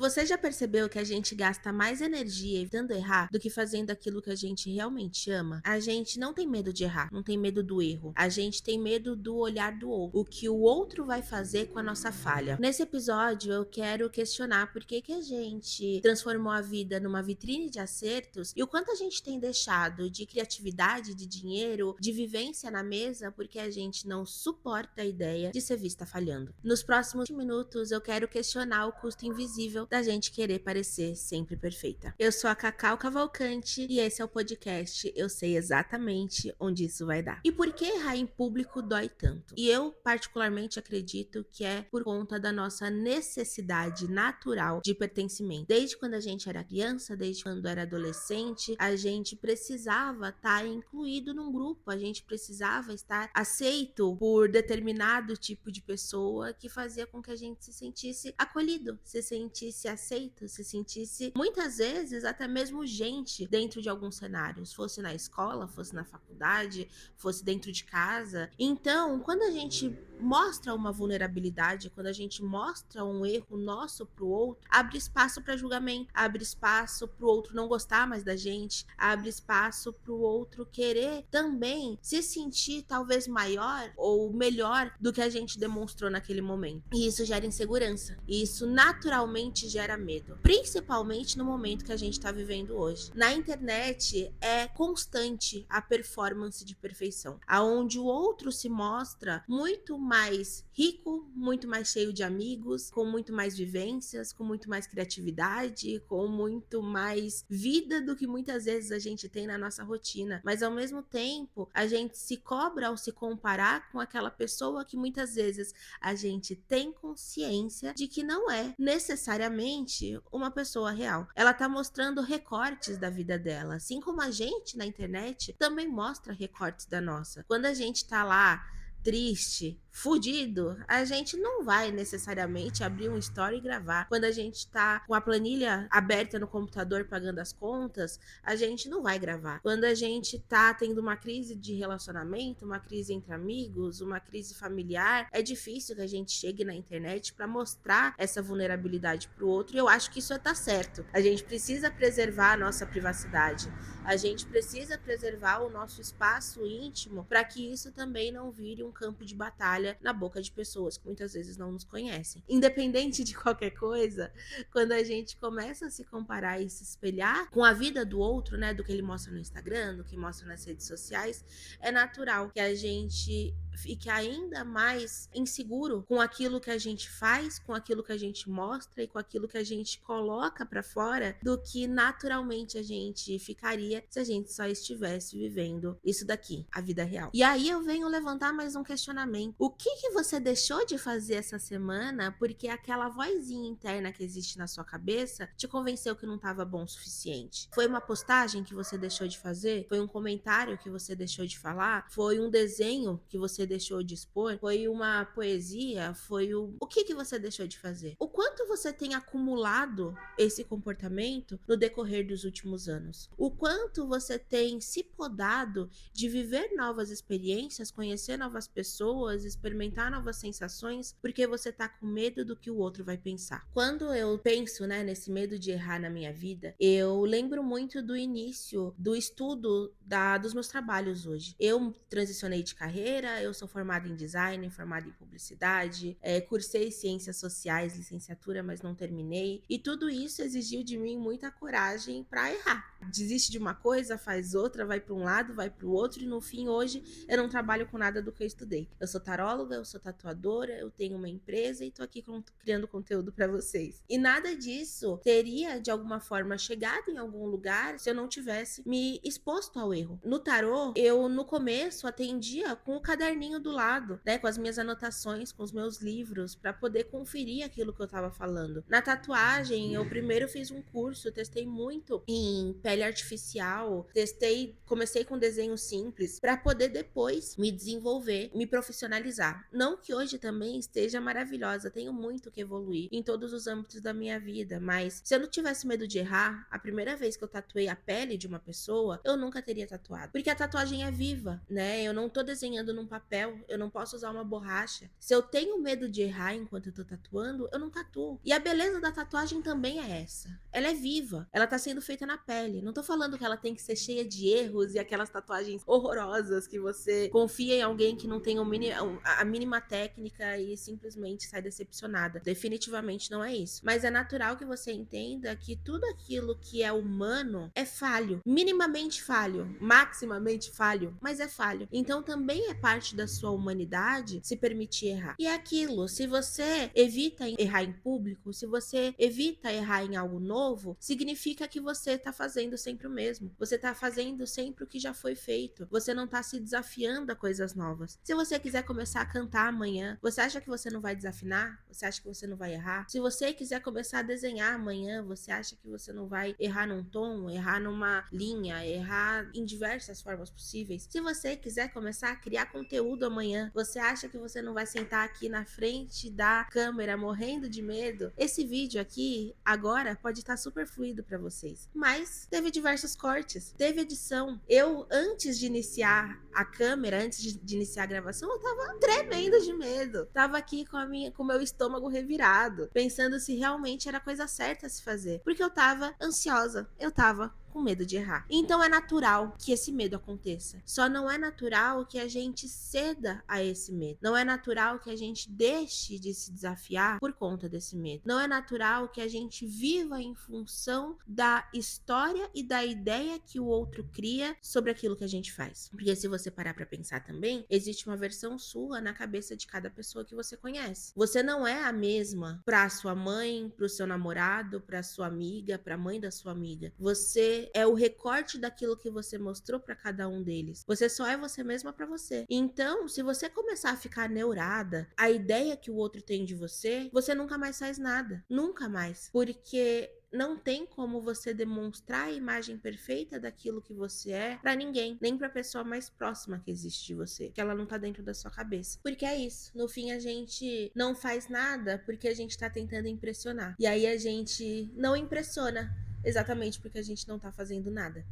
Você já percebeu que a gente gasta mais energia evitando errar do que fazendo aquilo que a gente realmente ama? A gente não tem medo de errar, não tem medo do erro. A gente tem medo do olhar do outro, o que o outro vai fazer com a nossa falha. Nesse episódio, eu quero questionar por que a gente transformou a vida numa vitrine de acertos e o quanto a gente tem deixado de criatividade, de dinheiro, de vivência na mesa porque a gente não suporta a ideia de ser vista falhando. Nos próximos minutos, eu quero questionar o custo invisível da gente querer parecer sempre perfeita. Eu sou a Cacau Cavalcante e esse é o podcast Eu Sei Exatamente Onde Isso Vai Dar. E por que errar em público dói tanto? E eu particularmente acredito que é por conta da nossa necessidade natural de pertencimento. Desde quando a gente era criança, desde quando era adolescente, a gente precisava estar incluído num grupo, a gente precisava estar aceito por determinado tipo de pessoa que fazia com que a gente se sentisse acolhido, se sentisse aceito, se sentisse muitas vezes até mesmo gente dentro de alguns cenários, fosse na escola, fosse na faculdade, fosse dentro de casa. Então, quando a gente mostra uma vulnerabilidade, quando a gente mostra um erro nosso pro outro, abre espaço para julgamento, abre espaço pro outro não gostar mais da gente, abre espaço pro outro querer também se sentir talvez maior ou melhor do que a gente demonstrou naquele momento. E isso gera insegurança. E isso naturalmente gera medo. Principalmente no momento que a gente está vivendo hoje. Na internet é constante a performance de perfeição, aonde o outro se mostra muito mais rico, muito mais cheio de amigos, com muito mais vivências, com muito mais criatividade, com muito mais vida do que muitas vezes a gente tem na nossa rotina. Mas ao mesmo tempo, a gente se cobra ao se comparar com aquela pessoa que muitas vezes a gente tem consciência de que não é necessariamente uma pessoa real. Ela tá mostrando recortes da vida dela, assim como a gente na internet também mostra recortes da nossa. Quando a gente tá lá triste, fudido, a gente não vai necessariamente abrir um story e gravar. Quando a gente tá com a planilha aberta no computador pagando as contas, a gente não vai gravar. Quando a gente tá tendo uma crise de relacionamento, uma crise entre amigos, uma crise familiar, é difícil que a gente chegue na internet para mostrar essa vulnerabilidade pro outro, e eu acho que isso tá certo. A gente precisa preservar a nossa privacidade. A gente precisa preservar o nosso espaço íntimo para que isso também não vire um campo de batalha na boca de pessoas que muitas vezes não nos conhecem. Independente de qualquer coisa, quando a gente começa a se comparar e se espelhar com a vida do outro, né, do que ele mostra no Instagram, do que mostra nas redes sociais, é natural que a gente fique ainda mais inseguro com aquilo que a gente faz, com aquilo que a gente mostra e com aquilo que a gente coloca pra fora, do que naturalmente a gente ficaria se a gente só estivesse vivendo isso daqui, a vida real. E aí eu venho levantar mais um questionamento. O que você deixou de fazer essa semana porque aquela vozinha interna que existe na sua cabeça te convenceu que não estava bom o suficiente? Foi uma postagem que você deixou de fazer? Foi um comentário que você deixou de falar? Foi um desenho que você deixou de expor? Foi uma poesia? Foi o que você deixou de fazer? O quanto você tem acumulado esse comportamento no decorrer dos últimos anos? O quanto você tem se podado de viver novas experiências, conhecer novas pessoas, experimentar novas sensações, porque você tá com medo do que o outro vai pensar? Quando eu penso, né, nesse medo de errar na minha vida, eu lembro muito do início do estudo dos meus trabalhos hoje. Eu transicionei de carreira, eu sou formada em design, formada em publicidade, cursei ciências sociais, licenciatura, mas não terminei. E tudo isso exigiu de mim muita coragem para errar. Desiste de uma coisa, faz outra, vai para um lado, vai para o outro, e no fim, hoje, eu não trabalho com nada do que eu estudei. Eu sou taróloga, eu sou tatuadora, eu tenho uma empresa e tô aqui criando conteúdo para vocês. E nada disso teria, de alguma forma, chegado em algum lugar se eu não tivesse me exposto ao erro. No tarô, eu, no começo, atendia com o caderninho do lado, né, com as minhas anotações, com os meus livros, para poder conferir aquilo que eu tava falando. Na tatuagem, eu primeiro fiz um curso, testei muito em pele artificial, comecei com desenho simples, para poder depois me desenvolver me profissionalizar. Não que hoje também esteja maravilhosa, tenho muito que evoluir em todos os âmbitos da minha vida, mas se eu não tivesse medo de errar, a primeira vez que eu tatuei a pele de uma pessoa, eu nunca teria tatuado. Porque a tatuagem é viva, né? Eu não tô desenhando num papel, eu não posso usar uma borracha. Se eu tenho medo de errar enquanto eu tô tatuando, eu não tatuo. E a beleza da tatuagem também é essa. Ela é viva, ela tá sendo feita na pele. Não tô falando que ela tem que ser cheia de erros e aquelas tatuagens horrorosas que você confia em alguém que não tem a mínima técnica e simplesmente sai decepcionada. Definitivamente não é isso. Mas é natural que você entenda que tudo aquilo que é humano é falho. Minimamente falho, maximamente falho, mas é falho. Então também é parte da sua humanidade se permitir errar. E é aquilo, se você evita errar em público, se você evita errar em algo novo, significa que você tá fazendo sempre o mesmo. Você tá fazendo sempre o que já foi feito. Você não tá se desafiando a coisas novas. Se você quiser começar a cantar amanhã, você acha que você não vai desafinar? Você acha que você não vai errar? Se você quiser começar a desenhar amanhã, você acha que você não vai errar num tom, errar numa linha, errar em diversas formas possíveis? Se você quiser começar a criar conteúdo amanhã, você acha que você não vai sentar aqui na frente da câmera morrendo de medo? Esse vídeo aqui agora pode estar super fluido para vocês, mas teve diversos cortes, teve edição. Eu, antes de iniciar a câmera, antes de iniciar a gravação, eu tava tremendo de medo. Tava aqui com o meu estômago revirado, pensando se realmente era a coisa certa a se fazer, porque eu tava ansiosa, eu tava com medo de errar. Então é natural que esse medo aconteça. Só não é natural que a gente ceda a esse medo. Não é natural que a gente deixe de se desafiar por conta desse medo. Não é natural que a gente viva em função da história e da ideia que o outro cria sobre aquilo que a gente faz. Porque se você parar pra pensar também, existe uma versão sua na cabeça de cada pessoa que você conhece. Você não é a mesma pra sua mãe, pro seu namorado, pra sua amiga, pra mãe da sua amiga. Você é o recorte daquilo que você mostrou pra cada um deles. Você só é você mesma pra você. Então, se você começar a ficar neurada, a ideia que o outro tem de você, você nunca mais faz nada. Nunca mais. Porque não tem como você demonstrar a imagem perfeita daquilo que você é pra ninguém, nem pra pessoa mais próxima que existe de você, que ela não tá dentro da sua cabeça. Porque é isso, no fim a gente não faz nada porque a gente tá tentando impressionar. E aí a gente não impressiona, exatamente porque a gente não tá fazendo nada.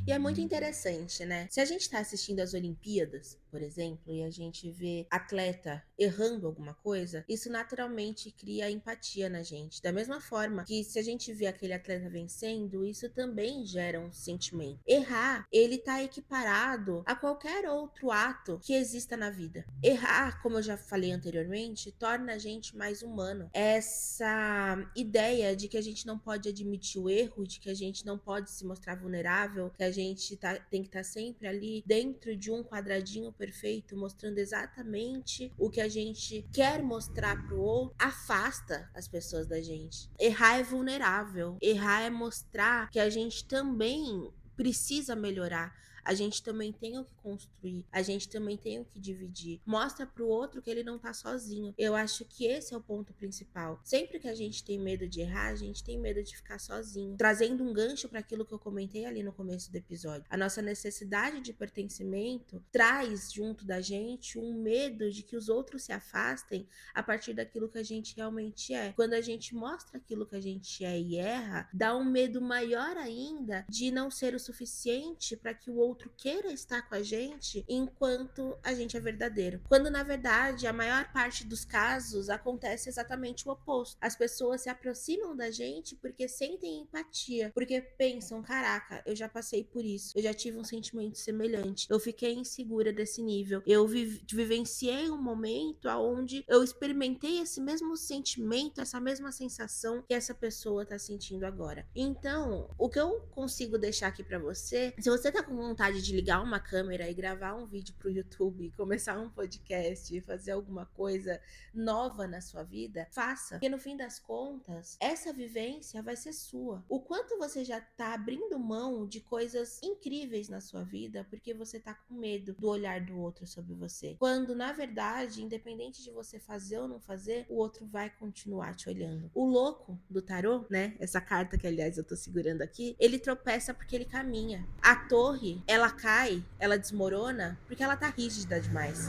E é muito interessante, né? Se a gente tá assistindo as Olimpíadas, por exemplo, e a gente vê atleta errando alguma coisa, isso naturalmente cria empatia na gente. Da mesma forma que se a gente vê aquele atleta vencendo, isso também gera um sentimento. Errar, ele tá equiparado a qualquer outro ato que exista na vida. Errar, como eu já falei anteriormente, torna a gente mais humano. Essa ideia de que a gente não pode admitir o erro, de que a gente não pode se mostrar vulnerável, que a gente tem que estar sempre ali dentro de um quadradinho perfeito, mostrando exatamente o que a gente quer mostrar pro outro, afasta as pessoas da gente. Errar é vulnerável. Errar é mostrar que a gente também precisa melhorar. A gente também tem o que construir, a gente também tem o que dividir. Mostra pro outro que ele não tá sozinho. Eu acho que esse é o ponto principal. Sempre que a gente tem medo de errar, a gente tem medo de ficar sozinho. Trazendo um gancho para aquilo que eu comentei ali no começo do episódio. A nossa necessidade de pertencimento traz junto da gente um medo de que os outros se afastem a partir daquilo que a gente realmente é. Quando a gente mostra aquilo que a gente é e erra, dá um medo maior ainda de não ser o suficiente para que o outro queira estar com a gente enquanto a gente é verdadeiro. Quando na verdade a maior parte dos casos acontece exatamente o oposto. As pessoas se aproximam da gente porque sentem empatia, porque pensam, caraca, eu já passei por isso, eu já tive um sentimento semelhante, eu fiquei insegura desse nível, eu vivenciei um momento onde eu experimentei esse mesmo sentimento, essa mesma sensação que essa pessoa tá sentindo agora. Então, o que eu consigo deixar aqui pra você, se você tá com vontade de ligar uma câmera e gravar um vídeo pro YouTube, começar um podcast, fazer alguma coisa nova na sua vida, faça. Porque no fim das contas, essa vivência vai ser sua. O quanto você já tá abrindo mão de coisas incríveis na sua vida porque você tá com medo do olhar do outro sobre você. Quando, na verdade, independente de você fazer ou não fazer, o outro vai continuar te olhando. O louco do tarô, né? Essa carta que, aliás, eu tô segurando aqui, ele tropeça porque ele caminha. A torre, ela cai, ela desmorona porque ela tá rígida demais.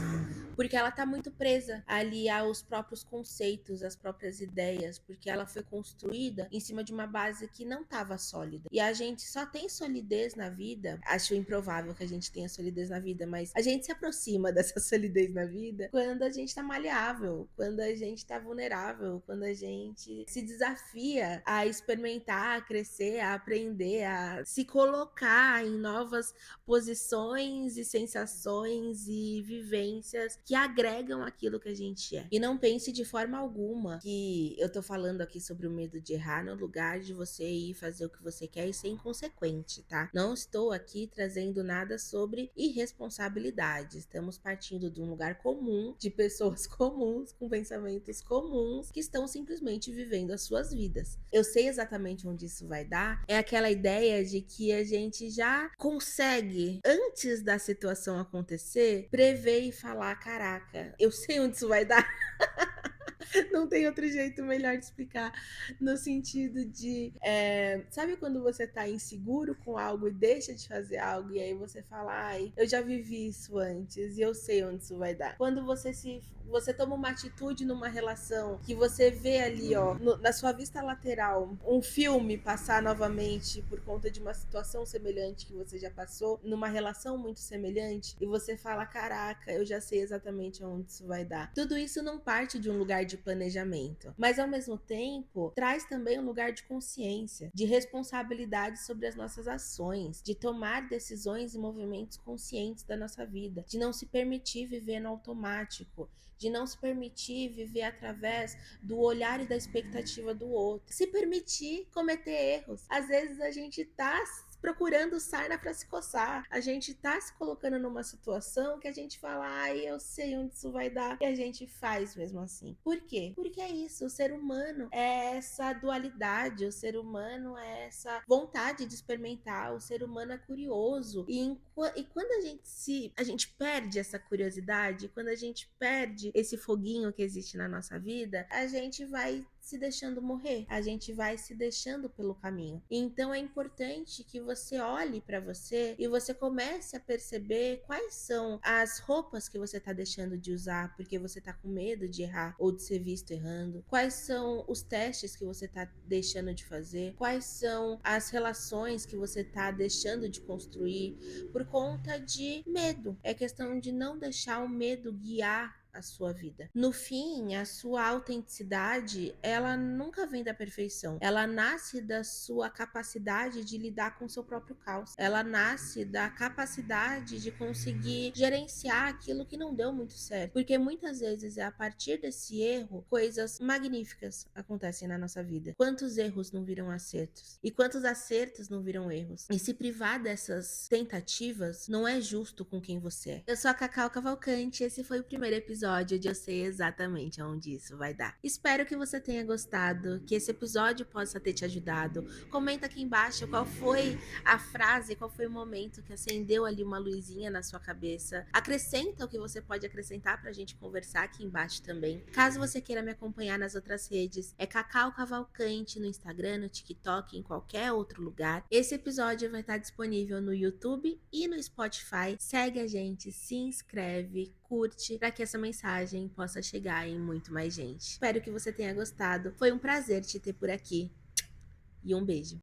porque ela tá muito presa ali aos próprios conceitos, às próprias ideias, porque ela foi construída em cima de uma base que não estava sólida. E a gente só tem solidez na vida, acho improvável que a gente tenha solidez na vida, mas a gente se aproxima dessa solidez na vida quando a gente tá maleável, quando a gente tá vulnerável, quando a gente se desafia a experimentar, a crescer, a aprender, a se colocar em novas posições e sensações e vivências que agregam aquilo que a gente é. E não pense de forma alguma que eu tô falando aqui sobre o medo de errar no lugar de você ir fazer o que você quer e ser inconsequente, tá? Não estou aqui trazendo nada sobre irresponsabilidade. Estamos partindo de um lugar comum, de pessoas comuns, com pensamentos comuns, que estão simplesmente vivendo as suas vidas. Eu sei exatamente onde isso vai dar. É aquela ideia de que a gente já consegue, antes da situação acontecer, prever e falar: caraca, eu sei onde isso vai dar. Não tem outro jeito melhor de explicar. No sentido de. Sabe quando você tá inseguro com algo e deixa de fazer algo, e aí você fala: ai, eu já vivi isso antes e eu sei onde isso vai dar. Quando você toma uma atitude numa relação que você vê ali, ó, na sua vista lateral, um filme passar novamente por conta de uma situação semelhante que você já passou, numa relação muito semelhante, e você fala: caraca, eu já sei exatamente aonde isso vai dar. Tudo isso não parte de um lugar de planejamento, mas ao mesmo tempo traz também um lugar de consciência, de responsabilidade sobre as nossas ações, de tomar decisões e movimentos conscientes da nossa vida, de não se permitir viver no automático, de não se permitir viver através do olhar e da expectativa do outro, se permitir cometer erros. Às vezes a gente tá procurando sarna para se coçar. A gente tá se colocando numa situação que a gente fala: ai, eu sei onde isso vai dar, e a gente faz mesmo assim. Por quê? Porque é isso, o ser humano é essa dualidade, o ser humano é essa vontade de experimentar, o ser humano é curioso. E quando a gente perde essa curiosidade, quando a gente perde esse foguinho que existe na nossa vida, a gente vai se deixando morrer, a gente vai se deixando pelo caminho. Então é importante que você olhe para você e você comece a perceber quais são as roupas que você tá deixando de usar porque você tá com medo de errar ou de ser visto errando, quais são os testes que você tá deixando de fazer, quais são as relações que você tá deixando de construir por conta de medo. É questão de não deixar o medo guiar a sua vida. No fim, a sua autenticidade, ela nunca vem da perfeição. Ela nasce da sua capacidade de lidar com o seu próprio caos. Ela nasce da capacidade de conseguir gerenciar aquilo que não deu muito certo. Porque muitas vezes é a partir desse erro, coisas magníficas acontecem na nossa vida. Quantos erros não viram acertos? E quantos acertos não viram erros? E se privar dessas tentativas não é justo com quem você é. Eu sou a Cacau Cavalcante, esse foi o primeiro episódio de Eu Sei Exatamente Aonde Isso Vai Dar. Espero que você tenha gostado, que esse episódio possa ter te ajudado. Comenta aqui embaixo qual foi a frase, qual foi o momento que acendeu ali uma luzinha na sua cabeça. Acrescenta o que você pode acrescentar pra gente conversar aqui embaixo também. Caso você queira me acompanhar nas outras redes, é Cacau Cavalcante no Instagram, no TikTok, em qualquer outro lugar. Esse episódio vai estar disponível no YouTube e no Spotify. Segue a gente, se inscreve, curte, para que essa mensagem possa chegar em muito mais gente. Espero que você tenha gostado. Foi um prazer te ter por aqui. E um beijo.